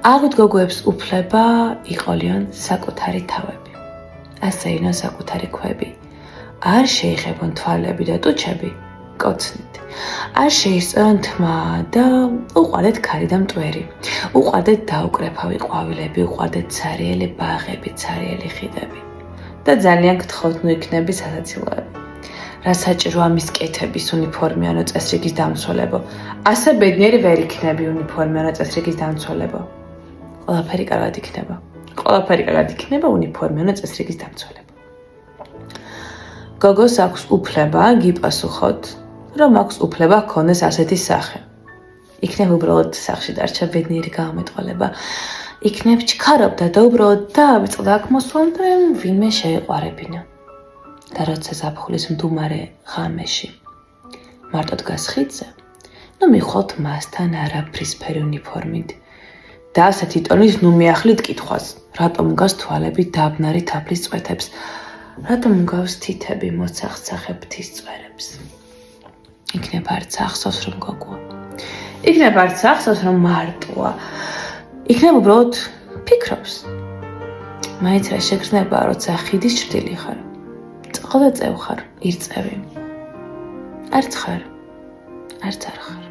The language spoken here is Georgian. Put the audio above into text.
აღვით გოგოებს უფლება იყოლიონ საკუთარი თავები, ასეინონ საკუთარი ქვები, არ შეიხებონ თვალები და ტუჩები კოცნით, არ შეისწორონ თმა და უყვარდეთ ქარი და მტვერი, უყვარდეთ დაუკრეფავი ყვავილები, უყვარდეთ ცარიელი ბაღები, ცარიელი ხიდები და ძალიან გთხოვთ ნუ იქნები სასაცილოები. რა საჭიროა მის კეთების უნიფორმიანო წესრიგის დამცველებო, ასე ბედნიერი ვერ იქნები უნიფორმიანო წესრიგის დამცველებო. ყველაფერი კარგად იქნება. ყველაფერი კარგად იქნება უნიფორმიანო წესრიგის დამცველებო. გოგოს აქვს უფლება გიპასუხოთ, რომ აქვს უფლება ჰქონდეს ასეთი სახე. იქნებ უბრალოდ სახში დარჩა ბედნიერი გამომეტყველება. იქნებ ჩქარობდა და უბრალოდ დაავიწყდა აქ მოსვლამდე ვინმე შეეყვარებინა. და როცა ზაფხულის მდუმარე ღამეში მარტო დგას ხიდზე, ნუ მიხვალთ მასთან არაფრისფერი უნიფორმით და ასეთი ტონის ნუ მიახლით კითხვას, რატომ გავს თვალები დაბნარი თაფლის წვეთებს, რატომ გავს თითები მოცახცახებ ღვთის წვერებს. იქნებ არც ახსოვს რომ გოგოა, იქნებ არც ახსოვს რომ მარტოა, იქნებ უბრალოდ ფიქრობს. მაინც რა შეგრძნება, როცა ხიდის ჭრილი ხარ, წყალზე წევ ხარ, ირწევი. არც ხარ, არც არ ხარ.